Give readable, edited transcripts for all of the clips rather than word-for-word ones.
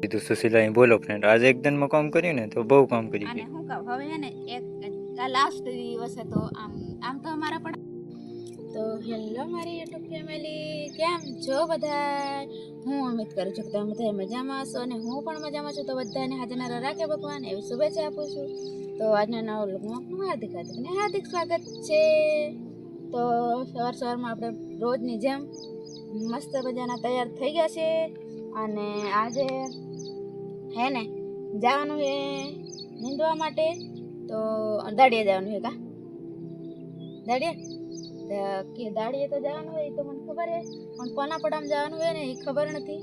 કીધું સુશીલા બોલો ફ્રેન્ડ આજે એક દિનમાં કામ કર્યું ને તો બહુ કામ કરી અને ગઈ. હું કહું હવે હે ને એક લાસ્ટ દિવસ હતો આમ તો અમારા પણ તો હેલો મારી યુટ્યુબ ફેમિલી, કેમ છો બધા? હું ઉમ્મીદ કરું છું કે તમે બધા મજામાં હશો અને હું પણ મજામાં છું. તો બધાને હાજર રાખે ભગવાન એવી શુભેચ્છા આપું છું. તો આજના નવા વ્લોગમાં હાર્દિક સ્વાગત છે. તો સવારમાં આપણે રોજની જેમ મસ્ત મજાના તૈયાર થઈ ગયા છે અને આજે હે ને જવાનું છે નીંદવા માટે. તો દાડિયા જવાનું છે કા દાડિયા તો જવાનું હોય એ તો મને ખબર છે, પણ કોના પડામાં જવાનું હોય ને એ ખબર નથી.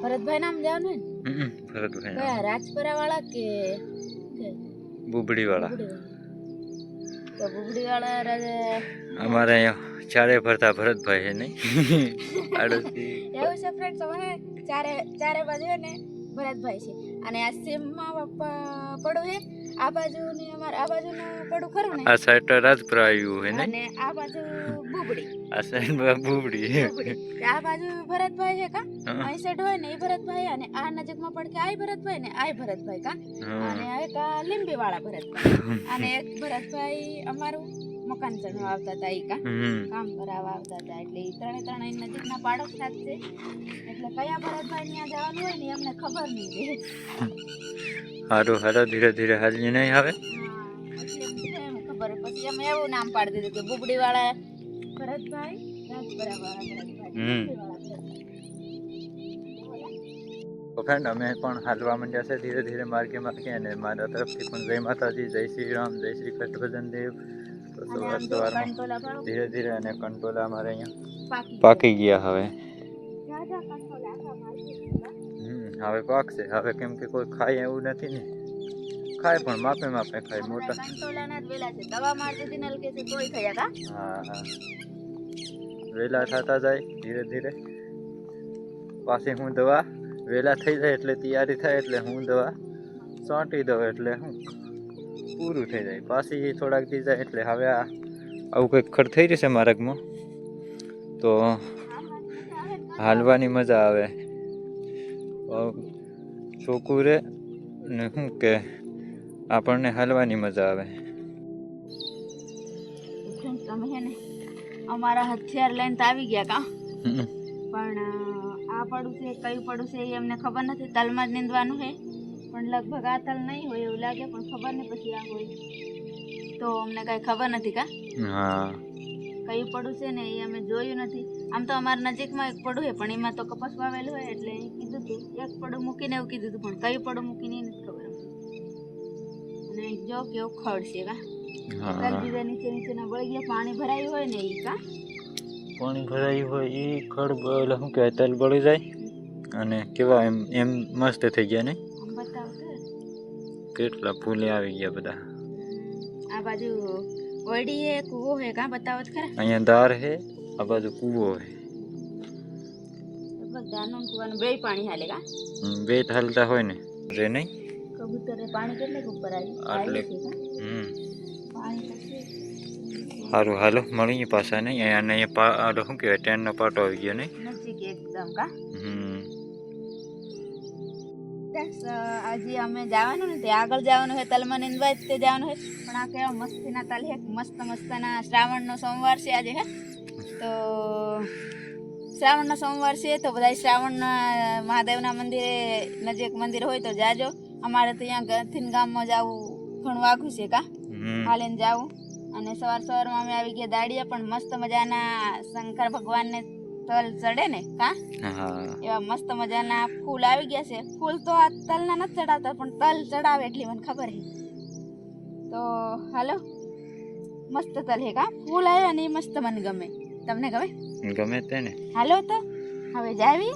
ભરતભાઈ નામ જવાનું હોય ને? ભરતભાઈ કયા રાજપરા વાળા કે બુબડી વાળા? તો બુબડી વાળા અમારે અહીંયા ચારે ફરતા ભરતભાઈ છે નહીં? આડોશી એવું છે ફ્રેન્ડ. તમારે ચારે બાજુ છે ને ભરતભાઈ છે અને આ સીમમાં પડું છે. આ બાજુ ને અમારે આ બાજુનું પડું ખરું ને, આ સાઈડ રાજપરા આવ્યું છે ને, અને આ બાજુ બુબડી, આ સાઈડ બુબડી. આ બાજુ ભરતભાઈ છે કા, અહીં સાઈડ હોય ને એ ભરતભાઈ, અને આ નજીકમાં પડકે આ ભરતભાઈ ને આ ભરતભાઈ કા, અને એક લીંબી વાળા ભરતભાઈ, અને એક ભરતભાઈ અમારું મકાન ચણવા આવતા હતા એ કા, કામ કરાવવા આવતા હતા. એટલે એ ત્રણે નજીકના પાડોશ છે. એટલે કયા ભરતભાઈ ત્યાં જવાનું હોય ને અમને ખબર નહીં રહે. હારું હારો ધીરે ધીરે હાલી નહીં આવે. ખબર પછી અમે એવું નામ પાડી દીધું કે બુબડી વાળા ભરતભાઈ, રાજપરા વાળા ભરતભાઈ. ફ્રેન્ડ અમે પણ હાલવા માંડ્યા છે ધીરે ધીરે માર્ગે અને મારા તરફથી પણ જય માતાજી, જય શ્રી રામ, જય શ્રી કૃષ્ણ ભજન દેવ. તો સવારમાં ધીરે ધીરે અને કંટોલા અમારે અહીંયા પાકી ગયા હવે. હવે પાકશે હવે, કેમ કે કોઈ ખાય એવું નથી ને, ખાય પણ માપે ખાય. મોટા કંટોલાના જ વેલા છે, દવા મારતી હતી ને કે છે તોય ખાયા કા. હા વેલા થતા જાય ધીરે ધીરે. પાછી હું દવા વેલા થઈ જાય એટલે તૈયારી થાય એટલે હું દવા છાંટી દઉં એટલે હું પૂરું થઈ જાય. પાછી થોડાક દી જાય એટલે હવે આવું કંઈક ખડ થઈ જશે માર્ગમાં તો હાલવાની મજા આવે. ચોખ્ખું રે ને શું કે આપણને હાલવાની મજા આવે. તમે હે ને અમારા હથિયાર લઈને તો આવી ગયા કા, પણ આ પડું છે કયું પડું છે એ અમને ખબર નથી. તલમાં જ નીંદવાનું છે, પણ લગભગ આ તલ નહીં હોય એવું લાગે, પણ ખબર નહીં પછી આ હોય તો અમને કઈ ખબર નથી કા. હા કયું પડું છે ને એ અમે જોયું નથી. આમ તો અમારા નજીકમાં એક પડું છે, પણ એમાં તો કપાસ વાવેલું હોય એટલે કીધું હતું એક પડું મૂકીને એવું કીધું હતું, પણ કયું પડું મૂકીને એ નથી ખબર. અને જો કેવું ખડ છે કા, તલ બીજા નીચેના બળી ગયા. પાણી ભરાયું હોય ને એ કા, પાણી ભરાયું હોય એ ખડ શું કહેવાય, તલ બળી જાય અને કેવા એમ મસ્ત થઈ ગયા ને. બતાવતો કેટલા ફૂલે આવી ગયા બધા. આ બાજુ ઓયડી હે, કૂવો હે કા, બતાવો તો ખરા. અહીંયા દાર હે, આ બાજુ કૂવો હે. બધાનું કૂવાનું બે પાણી હાલે કા, બે હાલતા હોય ને રે નહીં. કબૂતરે પાણી કેટલે ઉપર આટલે પાણી સારું હાલો મળીએ પાછા નહીં. અહીંયા શું કહેવાય ટ્રેનનો પાટો આવી ગયો નહીં નજીક એકદમ કા. આજે અમે જવાનું ને તે આગળ જવાનું હોય તલમાં નીંદવા તે જવાનું હોય, પણ આ કેવા મસ્તીના તલ હે, મસ્તના શ્રાવણનો સોમવાર છે આજે હે. તો શ્રાવણનો સોમવાર છે તો બધા શ્રાવણના મહાદેવના મંદિરે નજીક મંદિર હોય તો જાજો. અમારે તો અહીંયા ગંથીન ગામમાં જવું ઘણું આઘું છે કા, હાલીને જવું. અને સવારમાં અમે આવી ગયા દાડિયા, પણ મસ્ત મજાના શંકર ભગવાનને તલ ચડે ને કા, એવા મસ્ત મજાના ફૂલ આવી ગયા છે. ફૂલ તો આ તલના નથી ચડાવતા, પણ તલ ચડાવે એટલી મને ખબર છે. તો હાલો મસ્ત તલ હે કા, ફૂલ આવે અને એ મસ્ત મને ગમે. તમને ગમે? ગમે તે ને. હાલો તો હવે જાવી,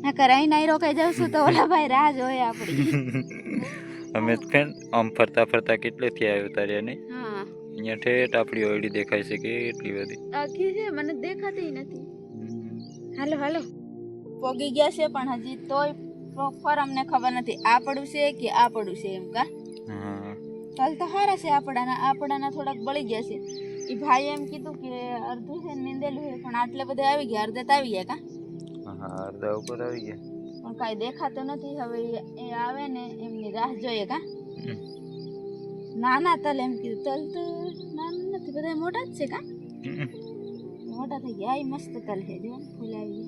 નકર અહીં નહીં રોકાઈ જાવ છું તો ઓલા ભાઈ રાહ જોયે આપણી. અમે આમ ફરતા ફરતા કેટલેથી આવ્યો તારે નહીં. હા અહીંયા ઠેઠ આપણી ઓયડી દેખાય છે કે એટલી બધી આખી છે, મને દેખાતી નથી. હાલો હાલો પોગી ગયા છે, પણ હજી તોય પ્રોપર અમને ખબર નથી આ પડું છે કે આ પડું છે એમ કા. તલ તો સારા છે આપણાના થોડાક બળી ગયા છે. એ ભાઈ એમ કીધું કે અડધું છે નીંદેલું છે, પણ આટલે બધે આવી ગયા, અડધે તો આવી ગયા કા. અડધા ઉપર આવી ગયા. પણ કાંઈ દેખાતો નથી. હવે એ આવે ને એમની રાહ જોઈએ કા. નાના તલ એમ કીધું, તલ તો નાના નથી, બધા મોટા જ છે કા. મોટા થઈ ગયા. આ મસ્ત તલ છે જો ફૂલાવી.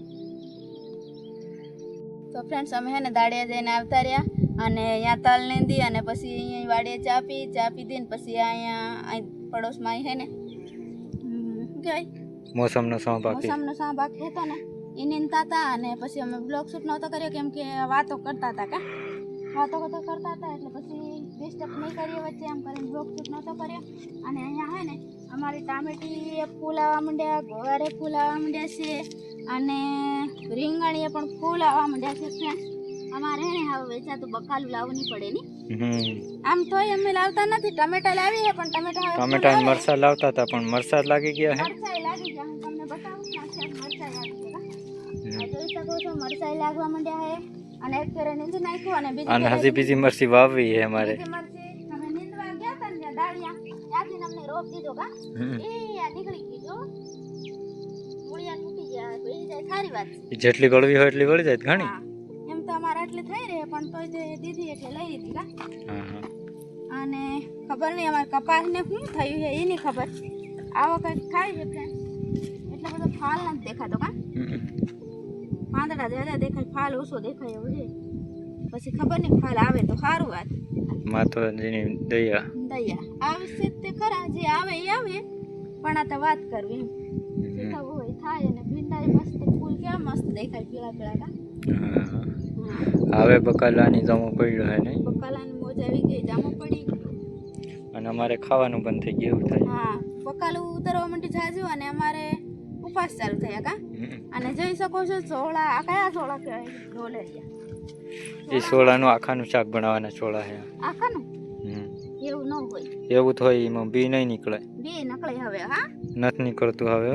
તો ફ્રેન્ડ્સ અમે હે ને દાડિયા જઈને આવતા રહ્યા અને અહીંયા તલ નીંદી અને પછી અહીંયા વાડીએ ચા પીધી ને પછી અહીંયા પડોશમાં હે ને શું કહેવાય મોસમનો સાં બાકી હતો ને એ નીંદતા હતા. અને પછી અમે બ્લોગ શૂટ નહોતો કર્યો કેમ કે વાતો કરતા હતા કા. વાતો કરતા હતા એટલે પછી ડિસ્ટર્બ નહીં કરીએ વચ્ચે એમ કરીને બ્લોગ શૂટ નહોતો કર્યો. અને અહીંયા હે ને અમારી ટામેટી ફૂલ આવવા માંડ્યા, ગોવારે ફૂલ આવવા માંડ્યા છે અને રીંગણીએ પણ ફૂલ આવવા માંડ્યા છે. ફ્રેન્ડ અમારે હે ને હવે વેચાતું બકાલું લાવવું નહીં પડે ને. આમ તોય અમે લાવતા નથી. ટમેટા લાવીએ પણ ટમેટા મરસા લાવતા હતા પણ મરસા લાગી ગયા હે. મરચાઈ લાગી ગયા. હું તમને બતાવું મરચાઈ લાગી ગયા. જોઈ શકો છો મરચાઈ લાગવા માંડ્યા હે અને એક ફેરે નીંદી નાખ્યું અને બીજી મરસી વાવવી હે અમારે. મરચી અમે નીંદવા ગયા હતા ને દાળિયા ત્યાંથી અમને રોપ દીધો કા. એ આ નીકળી ગઈ જો મૂળિયા તૂટી ગયા. ભઈ જાય સારી વાત છે. જેટલી ગળવી હોય એટલી ગળી જાય ઘણી. એમ તો અમારે એટલે થઈ રહે પણ તોય તે દીધી એટલે લઈ લીધી કા. અને ખબર નહીં અમારે કપાસને શું થયું છે એની ખબર. આવો કંઈક થાય છે ફ્રેન્ડ. એટલો બધો ફાલ નથી દેખાતો કા. પાંદડા જ્યાદા દેખાય, ફાલ ઓછો દેખાય એવું છે. પછી ખબર નહીં ફાલ આવે તો સારું વાત. માતાજીની દયા આવશે તે ખરા, જે આવે એ આવે પણ આ તો વાત કરવી એમ જે થવું હોય થાય. અને ભીંડા મસ્ત ફૂલ કેવા મસ્ત દેખાય પીળા કા. હવે બકાલાની જામો પડ્યો હે ને. બકાલાની મોજ આવી ગઈ, જામો પડી અને અમારે ખાવાનું બંધ થઈ ગયું થાય. હા બકાલું ઉતરવા માંડી જાજુ અને અમારે ઉપવાસ ચાલુ થયા કા. અને જોઈ શકો છો છોળા. આ કયા છોળા કહેવાય? ઢોલેરિયા. એ છોળાનું આખાનું શાક બનાવવાના છોળા છે. આખાનું? એવું ન હોય. એવું તો હોય, એમાં બી નહીં નીકળે. બી નીકળે હવે? હા નથી નીકળતું હવે.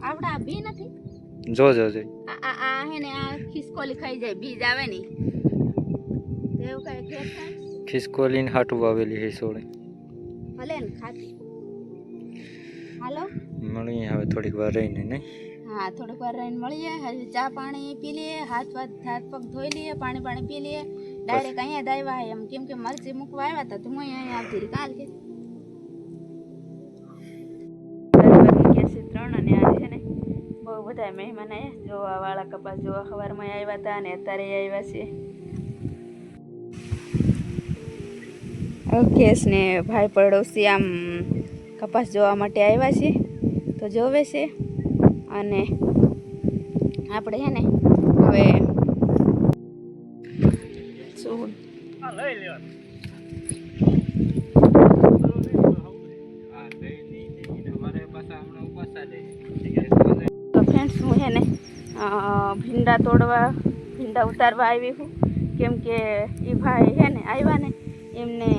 આવડા બી નથી. જોજો આ હે ને આ ખિસકોલી ખાઈ જાય, બીજ આવે ને એવું કઈ કે ખિસકોલીને હાટું વાવેલી છે છોડી. ભલે ને ખાતી. હાલો મળીએ હવે થોડીક વાર રહીને નહીં. હા થોડીક વાર રહીને મળીએ. હજી ચા પાણી પી લઈએ, હાથ પગ ધોઈ લઈએ, પાણી પી લઈએ. ડાયરેક્ટ અહીંયા જ આવ્યા એમ કેમ કે મરચી મૂકવા આવ્યા હતા તો હું અહીંયા આવતી રહી કાલ કે 3 અને આજે છે ને બહુ બધા મહેમાન આવ્યા જોવા વાળા. કપાસ જોવા સવારમાં આવ્યા હતા અને અત્યારે આવ્યા છે. ઓકે ને ભાઈ પડોશી આમ કપાસ જોવા માટે આવ્યા છે તો જોવે છે. અને આપણે છે ને હવે શું તો ફ્રેન્ડ્સ હું છે ને ભીંડા ઉતારવા આવી છું કેમ કે એ ભાઈ છે ને આવ્યા ને એમને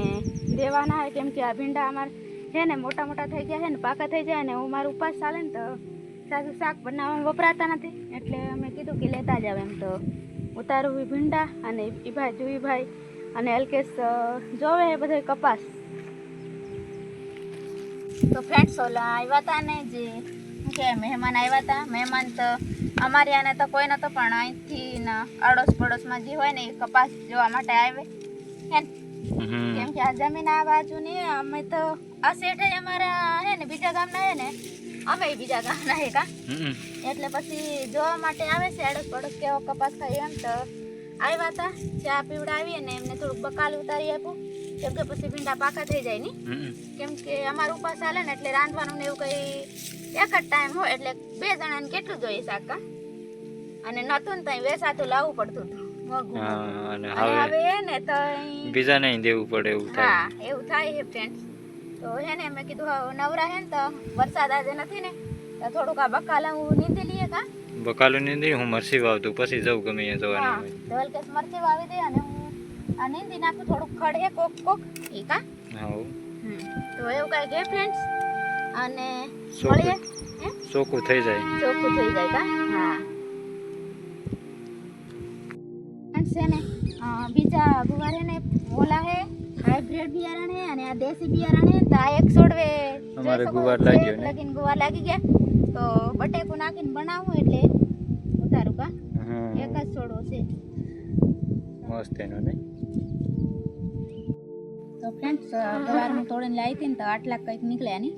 દેવાના હોય કેમ કે આ ભીંડા અમારે છે ને મોટા થઈ ગયા છે ને પાકા થઈ જાય ને હું મારું ઉપાસ ચાલે ને તો સારું શાક બનાવવામાં વપરાતા નથી એટલે અમે કીધું કે લેતા જાવ એમ. તો ઉતારવું ભીંડા અને એ ભાઈ જુઈભાઈ અને અલ્કેશ જોવે એ બધો કપાસ. તો ફ્રેન્ડ્સ ઓલા આવ્યા હતા ને જે શું કે મહેમાન આવ્યા હતા. મહેમાન તો અમારે આને તો કોઈ નહોતો પણ અહીંથી અડોશ પડોશમાં જે હોય ને એ કપાસ જોવા માટે આવે હે કેમ કે આ જમીન આ બાજુ ને અમે તો આ શેઠ અમારા હે ને બીજા ગામના હે ને અમે બીજા ગામના હે કા એટલે પછી જોવા માટે આવે છે અડોશ પડોશ કેવો કપાસ ખાય એમ. તો આવ્યા હતા ચા પીવડાવી અને એમને થોડુંક બકાલ ઉતારી આપ્યું કેમ કે પછી ભીંડા પાકા થઈ જાય ને કેમ કે અમારું ઉપાસ ચાલે ને એટલે રાંધવાનું ને એવું કઈ એક જ ટાઈમ હોય એટલે 2 જણાને કેટલું જોઈએ શાક કા. અને નતું ને ત્યાં વેસાતું લાવવું પડતું હતું હવે ને તો બીજા નહીં દેવું પડે એવું થાય. હા એવું થાય છે ફ્રેન્ડ્સ. તો હે ને મેં કીધું નવરા હે ને તો વરસાદ આજે નથી ને તો થોડુંક આ બકાલા હું નીંદી લઈએ કા. બકાલું નીંદી હું મરસી વાવતું પછી જવું ગમે ત્યાં જવાનું હોય તો મરચી વાવી દે અને હું આ નીંદી નાખું થોડુંક ખડે કોક એ કા. તો એવું કઈ કે ફ્રેન્ડ્સ અને મળીએ ચોખ્ખું થઈ જાય કા. હા છે ને બીજા ગુવાર હે ને ઓલા હે હાઇબ્રિડ બિયારણ હે અને આ દેશી બિયારણ હે. તો આ એક છોડવે અમારે ગુવાર લાગ્યો ને લગીન ગુવાર લાગી ગયા તો બટેકું નાખીને બનાવું એટલે ઉતારું કા. એક જ છોડવો છે મસ્ત એનો નહીં. તો ફ્રેન્ડ્સ ગવારનું તોડીને લાવી હતી ને તો આટલા કંઈક નીકળ્યા નહીં.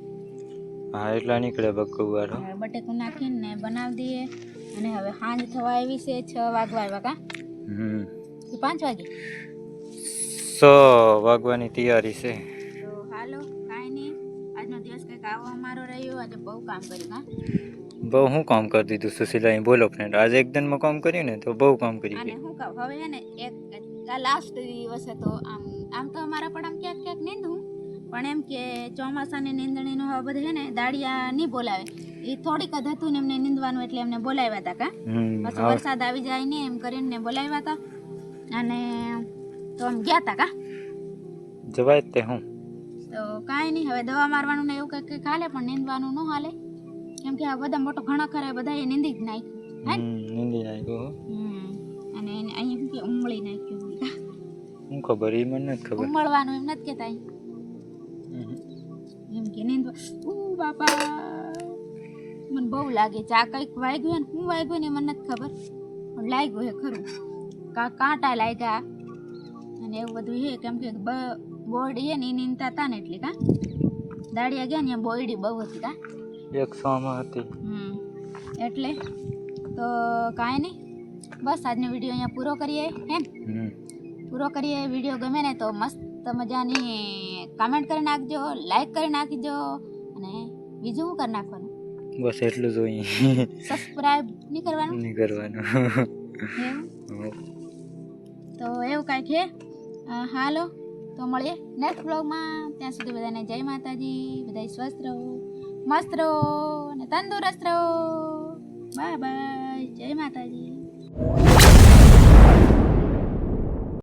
હા એટલા નીકળે બકવારો. હવે બટેકું નાખીને બનાવી દઈએ. અને હવે સાંજ થવા આવી છે, 6 વાગવા આવ્યા કા કે 5 વાગે. 6 વાગવાની તૈયારી છે. તો હાલો કાંઈ નહીં, આજનો દિવસ કંઈક આવો અમારો રહ્યો. આજે બહુ કામ કર્યું હા. બહુ શું કામ કરી દીધું સુશીલા? બોલો ફ્રેન્ડ, આજે એક દિનમાં કામ કર્યું ને તો બહુ કામ કરી અને દીધું. શું કહું હવે હે ને એક આ લાસ્ટ દિવસ હતો. આમ તો અમારા પણ આમ ક્યાંક ક્યાંક નીંદું, પણ એમ કે ચોમાસાની નીંદણીનું હવે બધું હે ને દાડિયા નહીં બોલાવે. એ થોડીક જ હતું ને એમને નીંદવાનું, એટલે એમને બોલાવ્યા હતા કા. પછી વરસાદ આવી જાય ને એમ કરીને બોલાવ્યા હતા. અને તો આમ ગયા હતા કા. જવાય તે હું તો કાંઈ નહીં, હવે દવા મારવાનું ને એવું કંઈક હાલે, પણ નીંદવાનું ન હાલે. કેમ કે આ બધા મોટો ઘણા ખરા બધા એ નીંદી જ નાખ્યું. નીંદી નાખ્યું. અને એને અહીંયા શું કે ઉમળી નાખ્યું. શું ખબર? એ મને નથી ખબર. ઉમળવાનું એમ નથી કહેતા. એમ કે નીંદવા. બાપા મને બહુ લાગે છે આ કંઈક વાગ્યું ને શું વાગ્યું ને મને નથી ખબર, પણ લાગ્યું હે ખરું. કાંટા લાગ્યા અને એવું બધું છે. કેમ કે બોરડી છે ને એ નીંદતા હતા ને એટલે કા દાડિયા ગયા ને બોરડી બહુ હતી કા. 100 હતી. એટલે તો કાંઈ નહીં, બસ આજનો વિડીયો અહીંયા પૂરો કરીએ એમ. પૂરો કરીએ. વિડીયો ગમે ને તો મસ્ત મજાની કમેન્ટ કરી નાખજો, લાઈક કરી નાખજો, અને બીજું શું કરી નાખવાનું? બસ એટલું જોઈએ. સબસ્ક્રાઇબ નહીં કરવાનું? નહીં કરવાનું. એવું તો એવું કાંઈક છે. હાલો તો મળીએ નેક્સ્ટ બ્લોગમાં. ત્યાં સુધી બધાને જય માતાજી. બધા સ્વસ્થ રહો, મસ્ત રહો અને તંદુરસ્ત રહો. Bye bye. જય માતાજી.